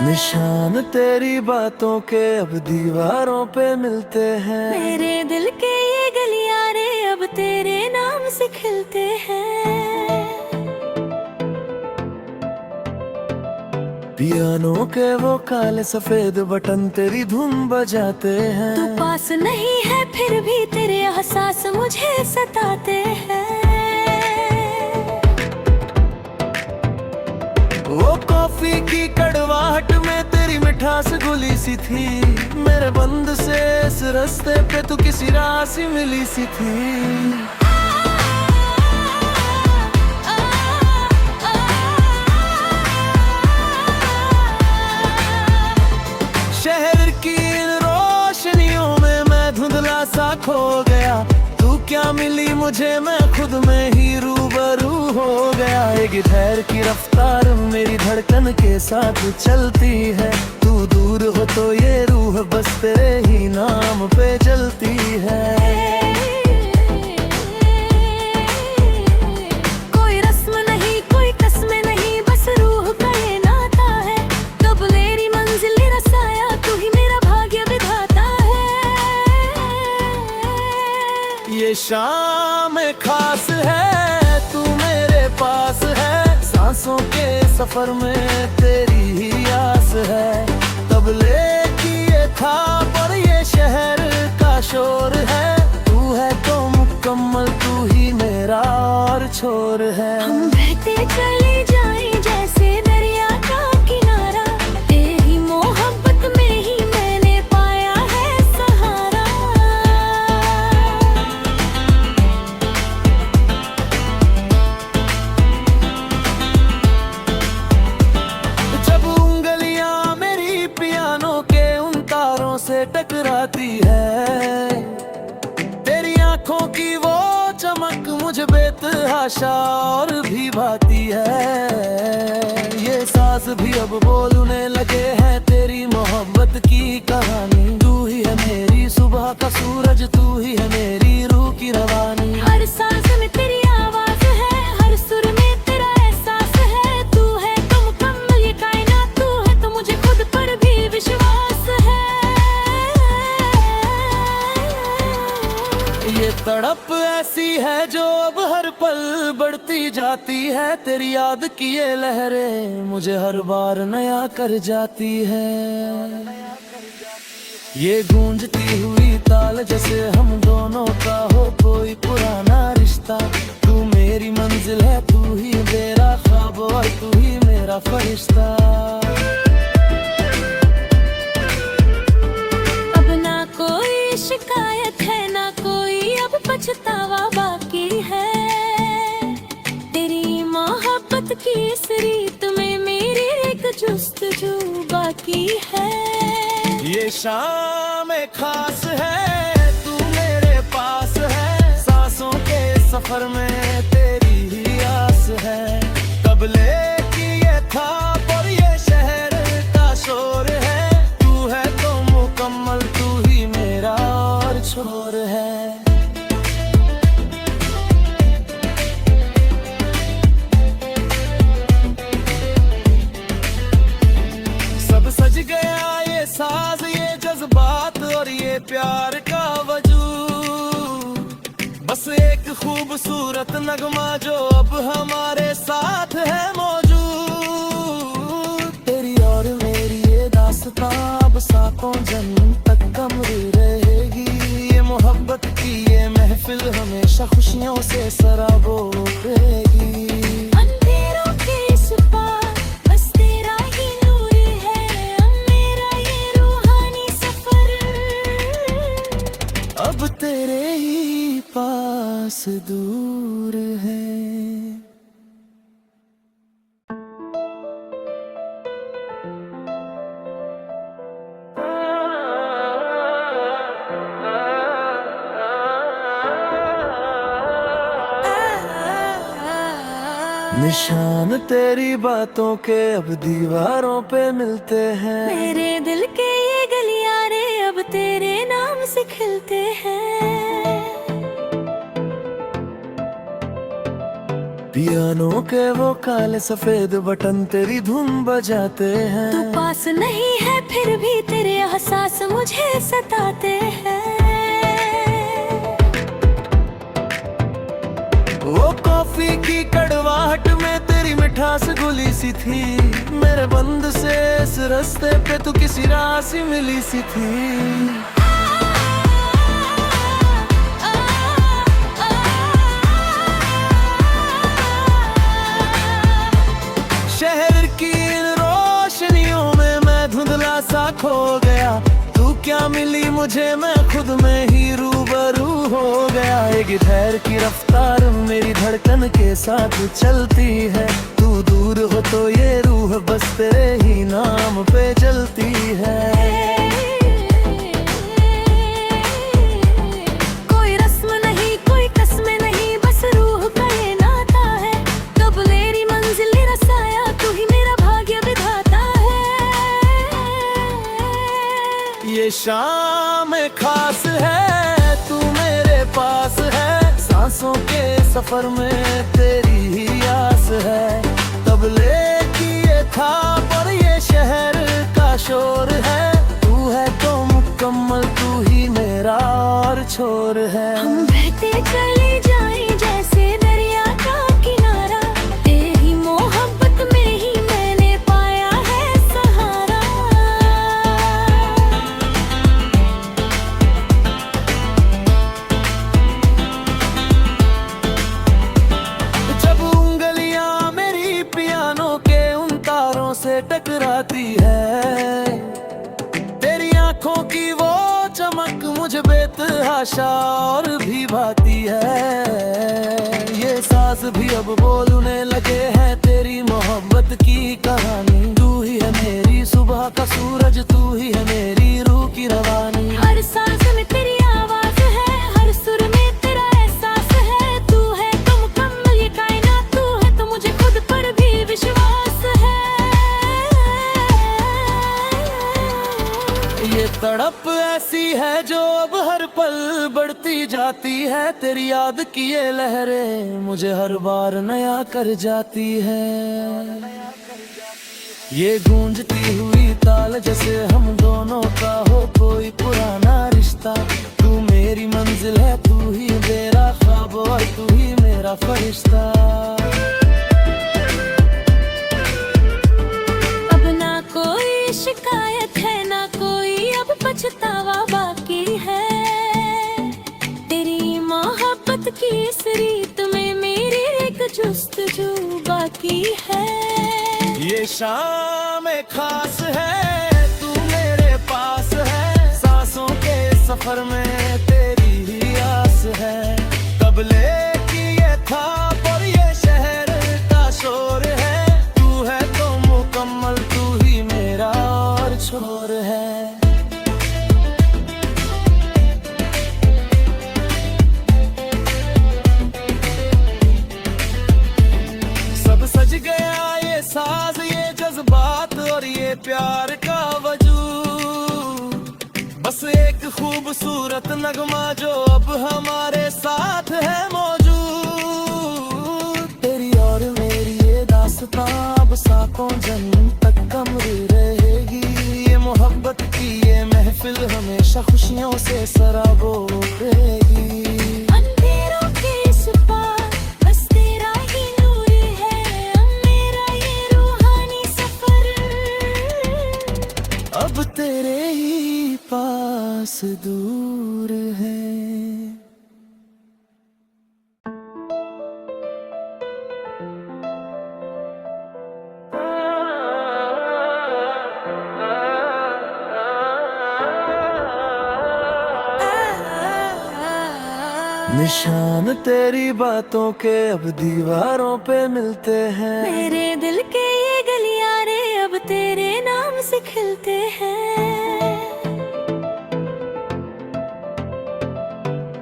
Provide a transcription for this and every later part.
निशान तेरी बातों के अब दीवारों पे मिलते हैं। मेरे दिल के ये गलियारे अब तेरे नाम से खिलते हैं। पियानो के वो काले सफेद बटन तेरी धुन बजाते हैं। तू पास नहीं है फिर भी तेरे एहसास मुझे सताते हैं। वो कॉफी की कड़वाहट में तेरी मिठास घुली सी थी। मेरे बंद से इस रास्ते पे तू किसी राह सी मिली सी थी। शहर की इन रोशनियों में मैं धुंधला सा खो गया। तू क्या मिली मुझे मैं खुद में ही रूबरू हो गया। एक गिटार की रफ्तार मेरी धड़कन के साथ चलती है। तू दूर हो तो ये रूह बस तेरे ही नाम पे चलती है। कोई रस्म नहीं कोई कसमें नहीं बस रूह का ये नाता है। कब मेरी मंजिल रसाया तू ही मेरा भाग्य विधाता है। ये शाम खास है तू मेरे पास है। सांसों के सफर में तेरी ही आस है। तबले की ये था पर ये शहर का शोर है। तू है तो मुकम्मल तू ही मेरा और छोर है। हम बहते चले जाएं जैसे दरिया का किनारा। तेरी मोहब्बत में ही मैंने पाया है सहारा। जब उंगलियां मेरी पियानो के उन तारों से टकराती है। तेरी आंखों की वो चमक मुझे बेतहाशा और भी भाती है। ये साज भी अब बोलने लगे हैं तेरी मोहब्बत की कहानी। तू ही है मेरी सुबह का सूरज तू ही है मेरी रूह की रवानी। हर सांस में तेरी आवाज है हर सुर में तेरा एहसास है। तू है तो मुकम्मल ये कायनात तू है तो मुझे खुद पर भी विश्वास है। ये तड़प ऐसी है जो अब हर पल बढ़ती जाती है। तेरी याद की ये लहरें मुझे हर बार नया कर जाती है। ये गूंजती हुई ताल जैसे हम दोनों का हो कोई पुराना रिश्ता। तू मेरी मंजिल है तू ही मेरा ख्वाब और तू ही मेरा फरिश्ता। अब ना कोई शिकायत है ना कोई अब पछतावा बाकी है। तेरी मोहब्बत की इस रीत में मेरी एक जुस्तजू बाकी है। ये शाम खास है तू मेरे पास है। सांसों के सफर में तेरी ही आस है। तबले की ये था पर ये शहर का शोर है। तू है तो मुकम्मल तू ही मेरा और छोर है। सब सज गया ये साज ये जज्बात और ये प्यार का वजूद। बस एक खूबसूरत नगमा जो अब हमारे साथ है मौजूद। तेरी और मेरी ये दास्तां अब सातों जन्म तक कमरी रहेगी। ये मोहब्बत की ये महफिल हमेशा खुशियों से सराबोर रहेगी। अंधेरों के इस पार बस तेरा ही नूर है। अब मेरा ये रूहानी सफर अब तेरे ही पास दूर है। निशान तेरी बातों के अब दीवारों पे मिलते हैं। मेरे दिल के ये गलियारे अब तेरे नाम से खिलते हैं। पियानो के वो काले सफेद बटन तेरी धुन बजाते हैं। तू पास नहीं है फिर भी तेरे एहसास मुझे सताते हैं। वो कॉफी की कड़वाहट में तेरी मिठास घुली सी थी। मेरे बंद से इस रास्ते पे तू किसी राह सी मिली सी थी। शहर की इन रोशनियों में मैं धुंधला सा खो गया। तू क्या मिली मुझे मैं खुद में ही रूबरू हो गया। एक धैर्य की रफ्तार मेरी धड़कन के साथ चलती है। तू दूर हो तो ये रूह बस तेरे ही नाम पे चलती है। कोई रस्म नहीं कोई कसमें नहीं बस रूह का ये नाता है। कब मेरी मंजिल रसाया तू ही मेरा भाग्य विधाता है। ये शाम खास है तू मेरे पास है। सांसों के सफर में तेरी ही आस है। तबले की ये था पर ये शहर का शोर है। तू है तो मुकम्मल तू ही मेरा और छोर है। हम बहते चले जाएं जैसे दरिया का किनारा। तेरी मोहब्बत में ही मैंने पाया है सहारा। जब उंगलियां मेरी पियानो के उन तारों से टकराती है। तेरी आंखों की वो चमक मुझे बेतहाशा और भी भाती है। ये साज भी अब बोलने लगे हैं तेरी मोहब्बत की कहानी। तू ही है मेरी सुबह का सूरज तू ही है मेरी रूह की रवानी। हर सांस में तेरी आवाज है हर सुर में तेरा एहसास है। तू है तो मुकम्मल ये कायनात तू है तो मुझे खुद पर भी विश्वास है। ये तड़प ऐसी है जो अब हर पल बढ़ती जाती है। तेरी याद की ये लहरें मुझे हर बार नया कर जाती है। ये गूंजती हुई ताल जैसे हम दोनों का हो कोई पुराना रिश्ता। तू मेरी मंजिल है तू ही मेरा ख्वाब और तू ही मेरा फरिश्ता। अब ना कोई शिकायत है ना कोई अब पछतावा बाकी है। तेरी मोहब्बत की इस रीत में मेरी एक जुस्तजू बाकी है। ये शाम खास है तू मेरे पास है। सांसों के सफर में तेरी ही आस है। तबले की ये था पर ये शहर का शोर है। तू है तो मुकम्मल तू ही मेरा और छोर है। सब सज गया ये साज ये जज्बात और ये प्यार का वजूद। बस एक खूबसूरत नगमा जो अब हमारे साथ है मौजूद। तेरी और मेरी ये दास्तां अब सातों जन्म तक कमर रहेगी। ये मोहब्बत की ये महफिल हमेशा खुशियों से सराबोर रहेगी। अंधेरों के इस पार बस तेरा ही नूर है। अब मेरा ये रूहानी सफर अब तेरे ही पास दूर है। निशान तेरी बातों के अब दीवारों पे मिलते हैं। मेरे दिल के ये गलियारे अब तेरे नाम से खिलते हैं।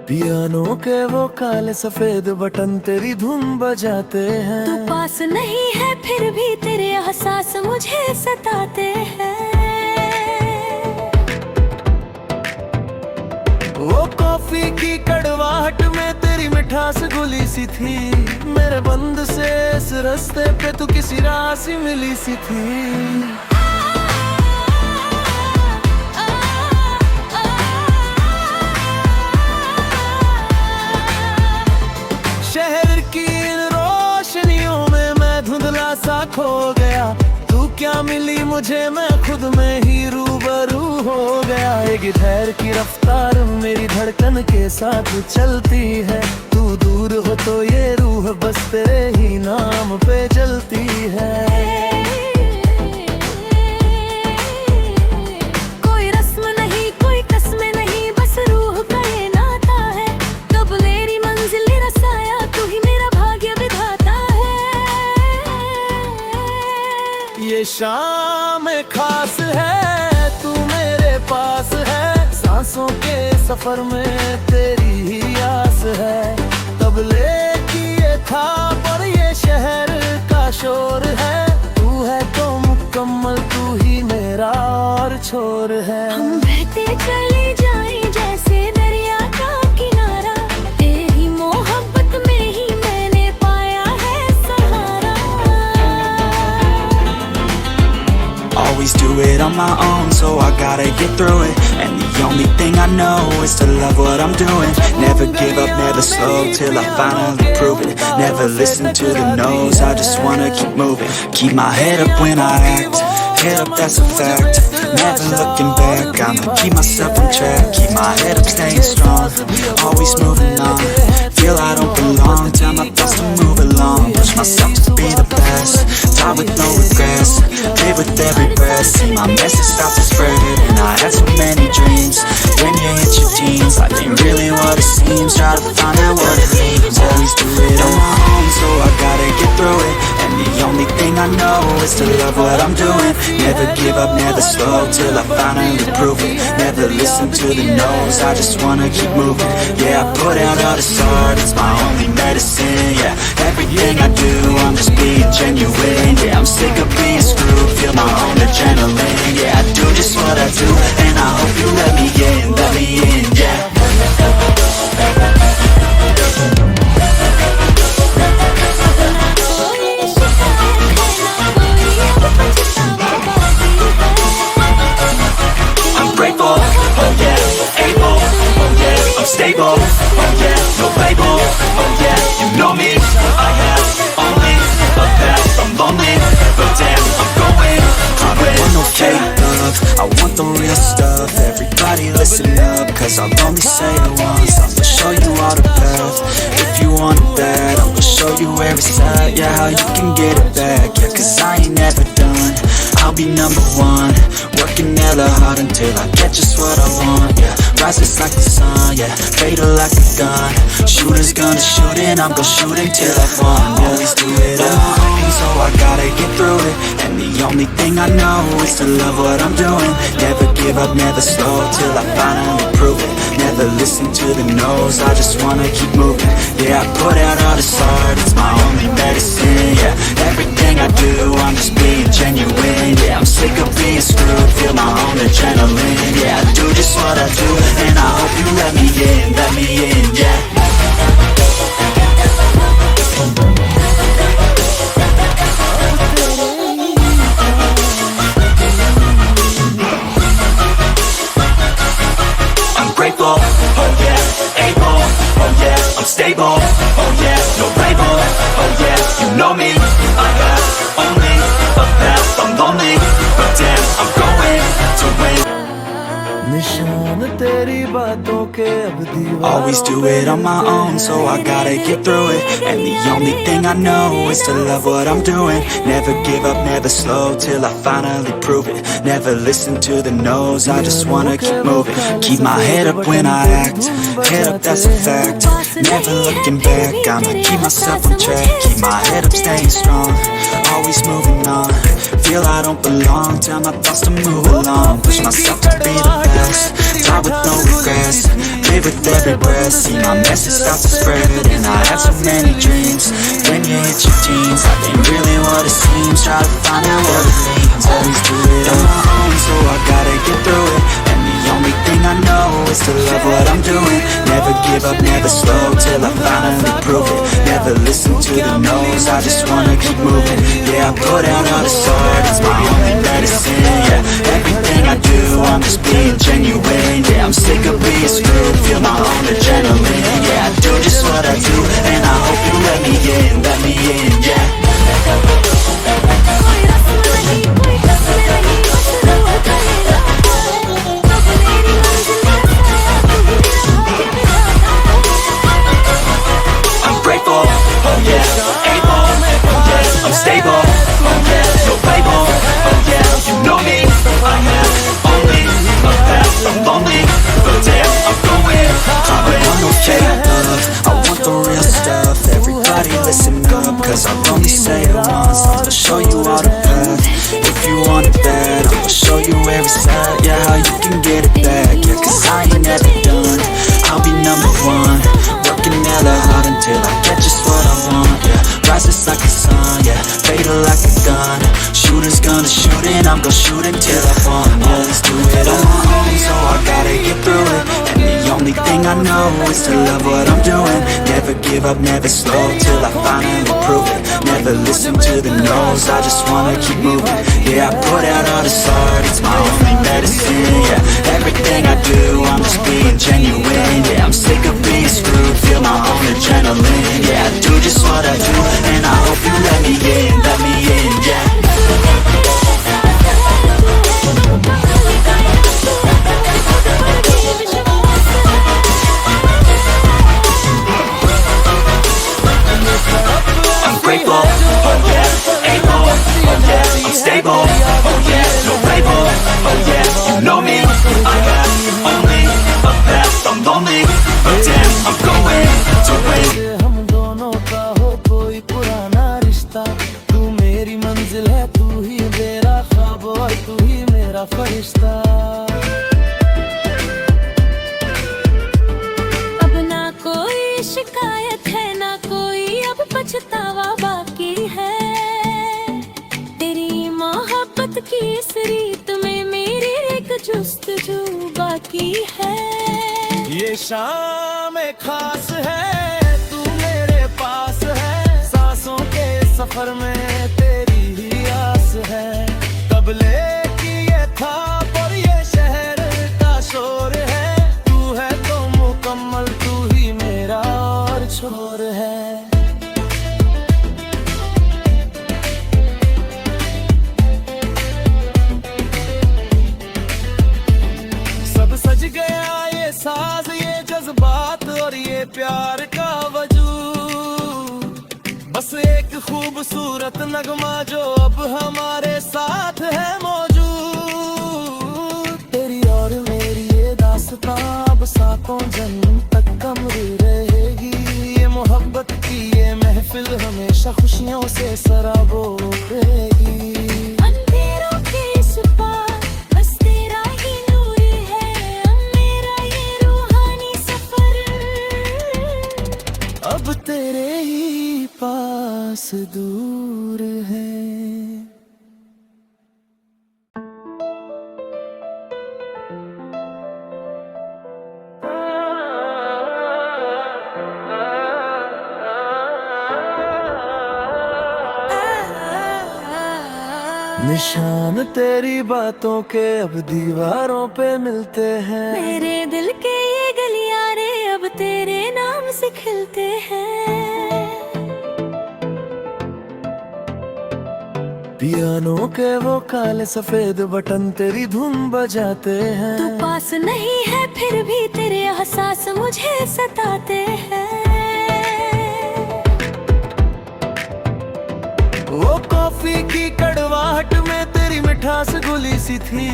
पियानो के वो काले सफेद बटन तेरी धुन बजाते हैं। तू पास नहीं है फिर भी तेरे एहसास मुझे सताते हैं। वो कॉफी की कड़वाहट में तेरी मिठास मिठास घुली सी थी, मेरे बंद से इस रास्ते पे तू किसी राह सी मिली सी थी। शहर की इन रोशनियों में मैं धुंधला सा खो गया, तू क्या मिली मुझे मैं खुद में ही रूबरू हो गया। एक धैर्य की रफ्तार मेरी धड़कन के साथ चलती है, तू दूर हो तो ये रूह बस तेरे ही नाम पे चलती है। कोई रस्म नहीं कोई कसम नहीं, बस रूह का ये नाता है, कब मेरी मंजिल रसाया तू ही मेरा भाग्य विधाता है। ये शाम खास है, तू मेरे पास है, सांसों के सफर में तेरी ही आस है। तबले की ये थाप और ये शहर का शोर है, तू है तो मुकम्मल तू ही मेरा और छोर है। हम बहते चले जाएं जैसे दरिया का किनारा, तेरी मोहब्बत में ही मैंने पाया है सहारा। Always do it on my own, so I gotta get through it. And the only thing I know is to love what I'm doing. Never give up, never slow, till I finally prove it. Never listen to the no's, I just wanna keep moving. Keep my head up when I act, head up, that's a fact. Never looking back, I'ma keep myself on track. Keep my head up, staying strong, always moving on. Feel I don't belong, tell my thoughts to move along. Push myself to be the best, die with no regrets. Live with every breath, see my message start to spread. And I had so many dreams, when you hit your teens, life ain't really what it seems. Try to find out what it means, always do it on my own, so I gotta get through it. And the only thing I know is to love what I'm doing. Never give up, never slow, till I finally prove it. Never listen to the no's, I just wanna keep moving. Yeah, I put out all this art, it's my only medicine. Yeah, everything I do, I'm just being genuine. Yeah, I'm sick of being screwed, feel my own adrenaline. Yeah, I do just what I do, and I hope you let me in, yeah. I'm grateful, oh yeah, able, oh yeah, I'm stable, oh yeah, no label, oh yeah, you know me, I have only a path, I'm lonely, but damn, I'm going through it. I want no fake love, I want the real stuff. Everybody listen up, cause I'll only say it once. I'm gonna show you all the path, if you want it bad, I'm gonna show you every side, yeah, how you can get it back. Yeah, cause I ain't never done, I'll be number one, working hella hard until I get just what I want. Yeah, rises like the sun, yeah, fatal like a gun. Shooters gonna shoot and I'm gonna shoot until I won. Always do it on my own, so I gotta get through it. And the only thing I know is to love what I'm doing. Never give up, never slow, till I finally prove it. Never listen to the no's, I just wanna keep moving. Yeah, I put out all this art, it's my only medicine. Yeah, everything I do, I'm just being genuine. Yeah, I'm sick of being screwed, feel my own adrenaline. Yeah, I do just what I do, and I hope you let me in, yeah. I'm grateful, oh yeah, able, oh yeah, I'm stable, oh yeah, no label, oh yeah, you know me, I got only a path, I'm lonely, but damn, I'm going to win. निशान तेरी बातों के अब दीवारों Always do it on my own, so I gotta get through it. And the only thing I know is to love what I'm doing. Never give up, never slow, till I finally prove it. Never listen to the no's, I just wanna keep moving. Keep my head up when I act, head up, that's a fact. Never looking back, I'ma keep myself on track. Keep my head up, staying strong, always moving on. Feel I don't belong, tell my thoughts to move along. Push myself to be the best, die with no regrets. Live with every breath, see my message start to spread. And I had so many dreams, when you hit your teens, life ain't really what it seems. Try to find out what it means, always do it on my own, so I gotta get through it. And the only thing I know is to love what I'm doing. Never Never give up, never slow till I finally prove it. Never listen to the no's, I just wanna keep moving. Yeah, I put out all this art, it's my only medicine. Yeah, everything I do, I'm just being genuine. Yeah, I'm sick of being screwed, feel my own adrenaline. Yeah, I do just what I do, and I hope you let me in, yeah. कोई रस्म नहीं कोई कसम नहीं बस दुआ करेगा अब मेरी मंजिल का साया तू ही रहा I'm grateful, oh yeah, able, oh yeah, I'm stable, oh yeah, no label, oh yeah, you know me, I have only a path, I'm lonely, but damn, I'm going, I don't want no fake love, I want the real stuff, everybody listen up, cause I'll only say it once, I'll show you all the path, if you want it bad, I'll show you every side, yeah, how you can get it back, yeah, cause I ain't never done, I'll be number one, working hella hard until I get just what I want, yeah, rises like the sun, yeah, fatal like a gun, shooters gonna shoot and I'm gonna shoot until I fall, yeah, let's do it on my own, so I gotta get through it, and the only thing I know is to love what I'm doing, never give up, never slow, till I finally prove it, never listen to the no's, I just wanna keep moving, yeah, I put out all this art, it's my only medicine, yeah, everything I do, I'm just being genuine, yeah, I'm sick of being screwed, feel my own adrenaline, yeah, I do just what I do, and I hope you let me in, yeah. I'm grateful, oh yeah, able, oh yeah, I'm stable, oh yeah, no label, oh yeah, you know me, I have only a path, I'm lonely, but damn, I'm going to win. हम दोनों का हो कोई पुराना रिश्ता, तू मेरी मंजिल है, तू ही मेरा ख्वाब और तू ही मेरा फरिश्ता। अब ना कोई शिकायत है ना कोई अब पछतावा बाकी है तेरी मोहब्बत की इस रीत में मेरी एक जुस्तजू बाकी है ये शाम खास है, तू मेरे पास है, सांसों के सफर में तेरी ही आस है, कबले की ये था पर ये शहर का शोर है, तू है तो मुकम्मल, तू ही मेरा और छोर है। सब सज गया ये साज, ये जज्बात और ये प्यार का वजूद, बस एक खूबसूरत नगमा जो अब हमारे साथ है मौजूद। तेरी और मेरी ये दास्तां अब सातों जन्म तक कमरी रहेगी, ये मोहब्बत की ये महफिल हमेशा खुशियों से सराबो रहेगी। अंधेरों के इस पार बस तेरा ही नूर है, अब मेरा ये रूहानी सफर अब तेरे ही पास दूर है। निशान तेरी बातों के अब दीवारों पे मिलते हैं, मेरे दिल के ये गलियारे अब तेरे नाम से खिलते हैं। पियानो के वो काले सफेद बटन तेरी धुन बजाते हैं, तू पास नहीं है फिर भी तेरे एहसास मुझे सताते हैं। वो कॉफी की कड़वाहट में तेरी मिठास घुली सी थी,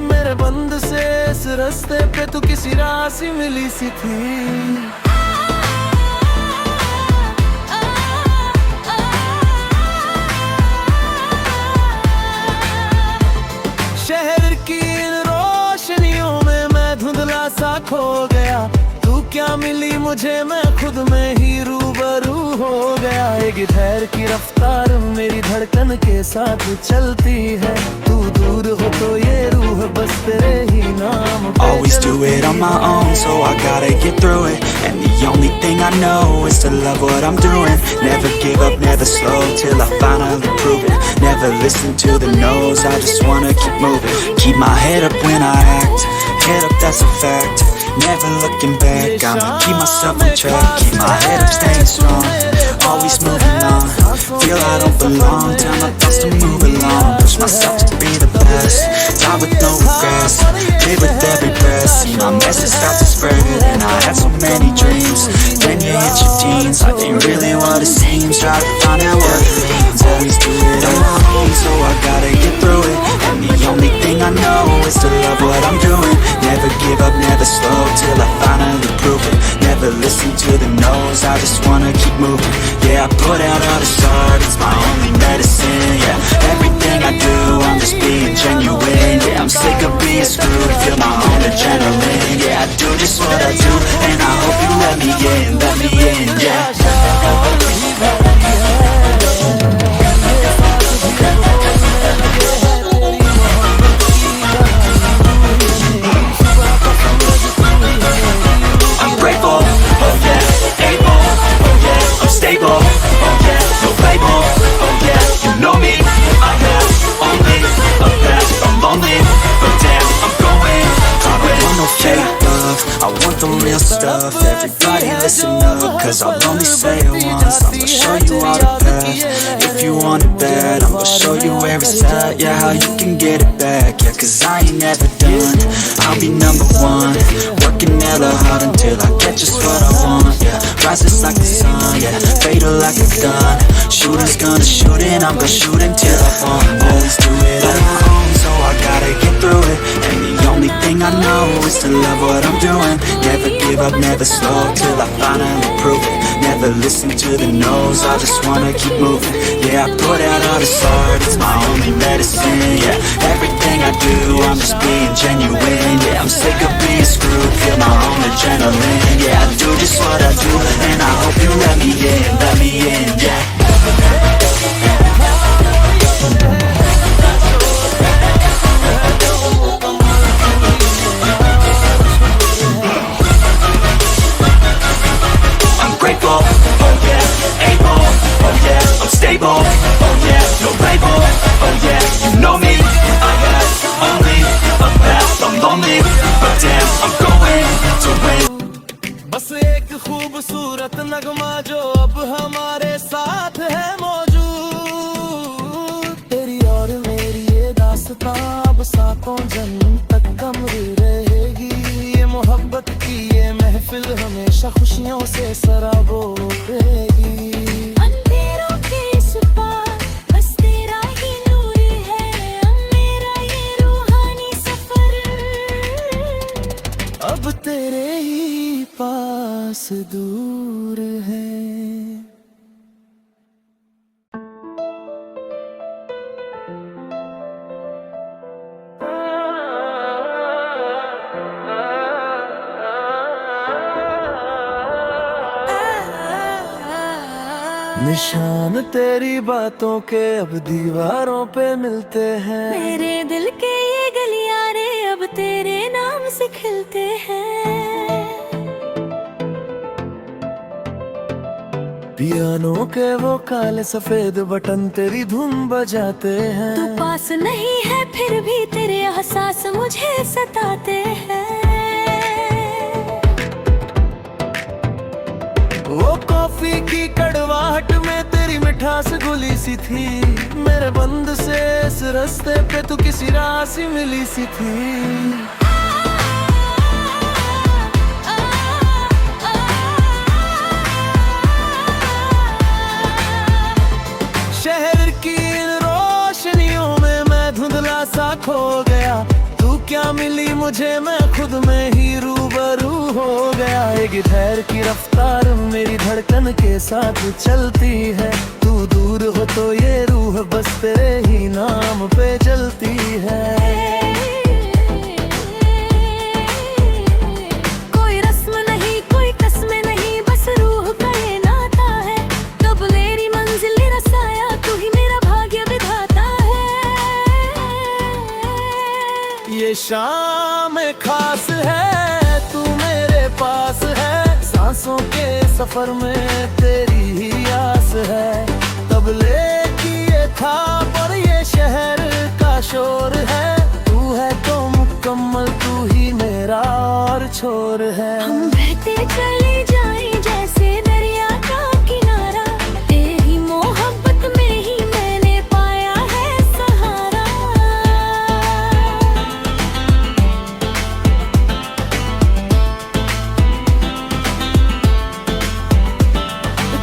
मेरे बंद से इस रास्ते पे तू किसी राह सी मिली सी थी। शहर की इन रोशनियों में मैं धुंधला सा खो गया, तू क्या मिली मुझे मैं खुद में ही रूबरू हो गया। एक धैर्य की रफ्तार मेरी धड़कन के साथ चलती है, तू दूर हो तो ये रूह बस तेरे ही नाम पे Always do it on my own, so I gotta get through it. And the only thing I know is to love what I'm doing. Never give up, never slow, till I finally prove it. Never listen to the no's, I just wanna keep moving. Keep my head up when I act, head up, that's a fact. Never looking back, I'ma keep myself on track. Keep my head up, staying strong, always moving on. Feel I don't belong, tell my thoughts to move along. Push myself to be the best, die with no regrets. Live with every breath, see my message start to spread. And I had so many dreams, then you hit your teens. Life ain't really what it seems, try to find out what it means. Always do it on my own, so I gotta get through it. And the only thing I know is to love what I'm doing. Never give up, never slow, till I finally prove it. Never listen to the no's, I just wanna keep moving. Yeah, I put out all this art, it's my only medicine. Yeah, everything I do, I'm just being genuine. Yeah, I'm sick of being screwed, feel my own adrenaline. Yeah, I do just what I do, and I hope you let me in, yeah. I'm grateful, oh yeah, able, oh yeah, I'm stable, oh yeah, no label, oh yeah, you know me, I have only a path, I'm lonely, but damn, I'm going to win. I want no fake love, I want the real stuff. Everybody listen up, cause I'll only say it once. I'm gonna show you all the path, if you want it bad. I'm gonna show you where it's at, yeah, how you can get it back. Yeah, cause I ain't never done, I'll be number one. Working hella hard until I get just what I want. Yeah, rises like the sun, yeah, fatal like a gun. Shooter's gonna shoot and I'm gonna shoot until I fall. Always do it on my own, so I gotta get through it. And the only thing I know is to love what I'm doing. Never give up, never slow, till I finally prove it. Never listen to the no's, I just wanna keep moving. Yeah, I put out all this art, it's my only medicine. Yeah, everything I do, I'm just being genuine. Yeah, I'm sick of being screwed, feel my own adrenaline. Yeah, I do just what I do, and I hope you let me in, yeah. I'm grateful, oh yeah, able, oh yeah, I'm stable, oh yeah, no label, oh yeah, you know me, I have only a path, I'm lonely, but damn, I'm going to win. बस एक खूबसूरत नगमा जो अब हमारे साथ है मौजूद। तेरी और मेरी ये दास्तां अब सातों जन्म तक कमरी रहेगी। ये मोहब्बत की ये महफिल हमेशा खुशियों से सराबोर रहेगी। अंधेरों के इस पार बस तेरा ही नूर है, अब मेरा ये रूहानी सफर अब तेरे ही पास दूर है। निशान तेरी बातों के अब दीवारों पे मिलते हैं। मेरे दिल के ये गलियारे अब तेरे नाम से खिलते हैं। पियानो के वो काले सफेद बटन तेरी धुन बजाते हैं। तू पास नहीं है फिर भी तेरे एहसास मुझे सताते हैं। वो कॉफी की कड़वाहट में तेरी मिठास घुली सी थी। मेरे बंद से इस रास्ते पे तू किसी राह सी मिली सी थी। शहर की इन रोशनियों में मैं धुंधला सा खो गया। तू क्या मिली मुझे मैं खुद में ही रूबरू हो गया। एक गिटार की रफ्तार मेरी धड़कन के साथ चलती है। तू दूर हो तो ये रूह बस तेरे ही नाम पे चलती है। कोई रस्म नहीं कोई कसमें नहीं बस रूह का ये नाता है। कब मेरी मंजिल रसाया तू ही मेरा भाग्य विधाता है। ये शाम खास है सफर में तेरी ही आस है। तबले की ये था पर ये शहर का शोर है। तू है तो मुकम्मल, तू ही मेरा और छोर है। हम बहते चले जाएं जैसे दरिया का किनारा, तेरी मोहब्बत में ही मैंने पाया है सहारा।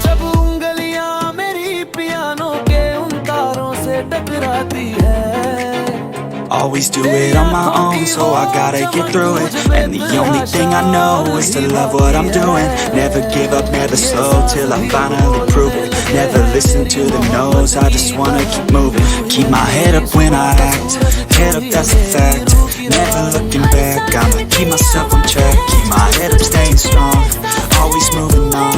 जब उंगलियां मेरी पियानो के उन तारों से टकराती है। Always do it on my own, so I gotta get through it. And the only thing I know is to love what I'm doing. Never give up, never slow, till I finally prove it. Never listen to the no's, I just wanna keep moving. Keep my head up when I act, head up, that's a fact. Never looking back, I'ma keep myself on track. Keep my head up, staying strong, always moving on.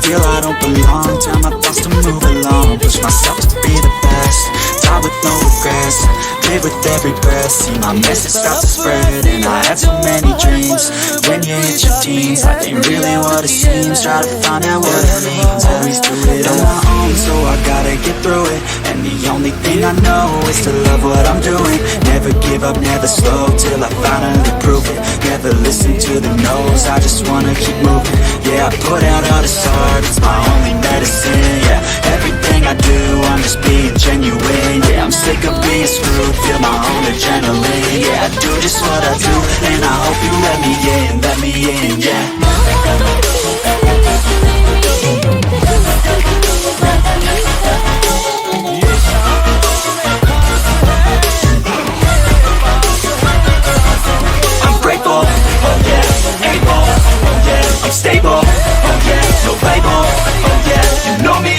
Feel I don't belong, tell my thoughts to move along. Push myself to be the best, die with no regrets. Live with every breath, see my message start to spread. And I had so many dreams, when you hit your teens, life ain't really what it seems. Try to find out what it means, always do it on my own, so I gotta get through it. And the only thing I know is to love what I'm doing. Never give up, never slow, till I finally prove it. Never listen to the no's, I just wanna keep moving. Yeah, I put out all this art, it's my only medicine. Yeah, everything I do, I'm just being genuine. Yeah, I'm sick of being screwed, feel my own adrenaline. Yeah, I do just what I do, and I hope you let me in, yeah. I'm grateful, oh yeah, able, oh yeah, I'm stable, oh yeah, no label, oh yeah, you know me,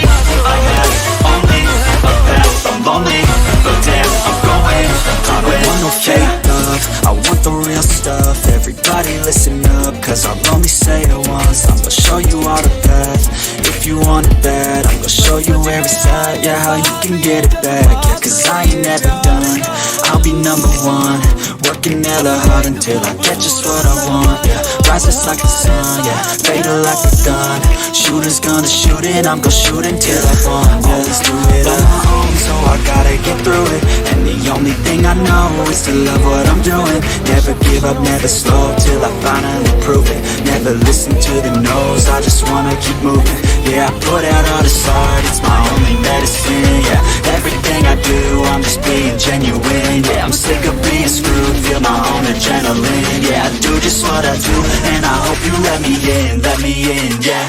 I have only a path, I'm lonely, but damn, I'm going. I don't want no fake love, I want the real stuff. Everybody listen up, cause I'll only say it once. I'm gonna show you all the path, if you want it bad. I'm gonna show you where it's at, yeah, how you can get it back. Yeah, cause I ain't never done, I'll be number one. Working hella hard until I get just what I want, yeah. Rises like the sun, yeah, fatal like a gun. Shooters gonna shoot it, I'm gonna shoot until I won, yeah. Always do it on my own, so I gotta get through it. And the only thing I know is to love what I'm doing. Never give up, never slow, till I finally prove it. Never listen to the no's, I just wanna keep moving. Yeah, I put out all this art, it's my only medicine. Yeah, everything I do, I'm just being genuine. Yeah, I'm sick of being screwed, feel my own adrenaline. Yeah, I do just what I do, and I hope you let me in, yeah.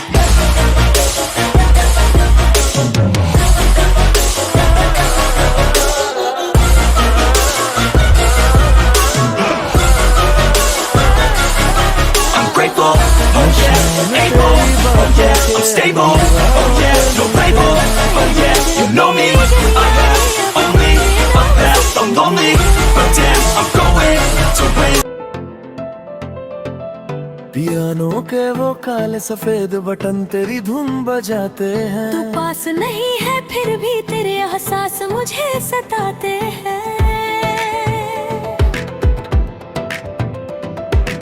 I'm grateful, oh yeah, able, oh yeah, I'm stable, oh yeah, no label, oh yeah, you know me, I have only a path, I'm lonely, but damn, I'm going to win. Piano के वो काले सफेद button तेरी धुन बजाते हैं। तू पास नहीं है फिर भी तेरे एहसास मुझे सताते हैं।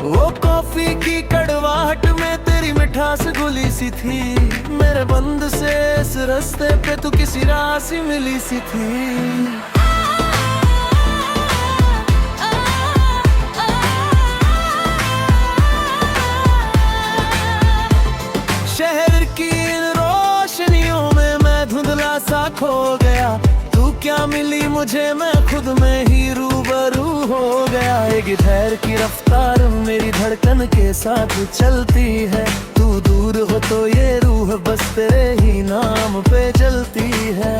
वो कॉफी की कड़वाहट में तेरी मिठास घुली सी थी। मेरे बंद से इस रास्ते पे तू किसी राह सी मिली सी थी। शहर की इन रोशनियों में मैं धुंधला सा खो गया। तू क्या मिली मुझे, मैं खुद में ही रूबरू हो गया। एक गिटार की रफ्तार मेरी धड़कन के साथ चलती है। तू दूर हो तो ये रूह बस तेरे ही नाम पे जलती है।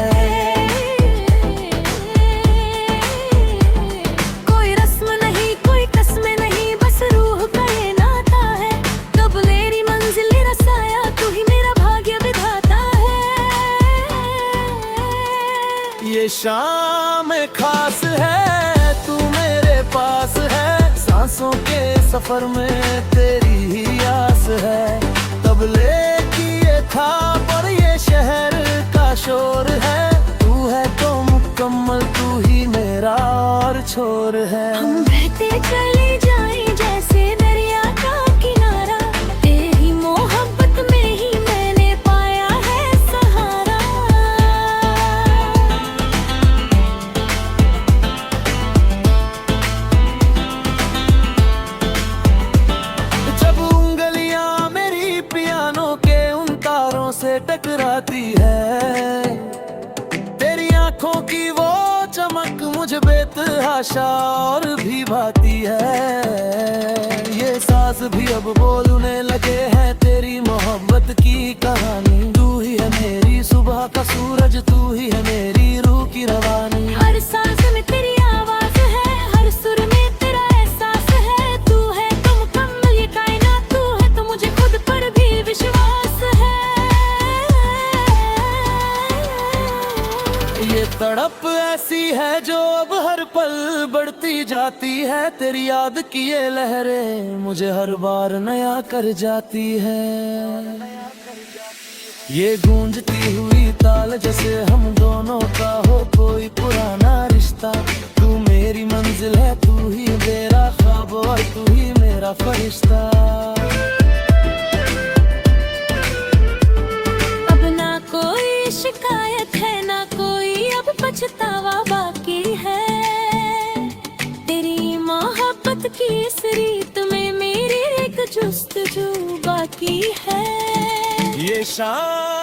कोई रस्म नहीं, कोई कसमें नहीं, बस रूह का ये नाता है। कब मेरी मंजिल रसाया, तू ही मेरा भाग्य विधाता है। ये शाम खास है, तू मेरे पास है। सांसों के सफर में तेरी ही आस है। तबले की ये था पर ये शहर का शोर है। तू है तो मुकम्मल, तू ही मेरा और छोर है। हम बहते चले जाएं जैसे दरिया का किनारा, तेरी मोहब्बत में ही मैं आशा और भी भाती है। ये सांस भी अब बोलने लगे हैं तेरी मोहब्बत की कहानी। तू ही है मेरी सुबह का सूरज, तू ही है मेरी रूह की रवानी। हर सांस में तेरी आवाज है, हर सुर में तेरा एहसास है। तू है तो मुकम्मल ये कायनात, तू है तो मुझे खुद पर भी विश्वास है। ये तड़प ऐसी है जो अब हर पल बढ़ती जाती है। तेरी याद की ये लहरें मुझे हर बार नया कर जाती है। ये गूंजती हुई ताल जैसे हम दोनों का हो कोई पुराना रिश्ता। तू मेरी मंजिल है, तू ही मेरा ख्वाब और तू ही मेरा फरिश्ता। अब ना कोई शिकायत है, ना कोई अब पछतावा बाकी है। तेरी मोहब्बत की इस रीत में मेरी एक जुस्तजू बाकी है। ये शाम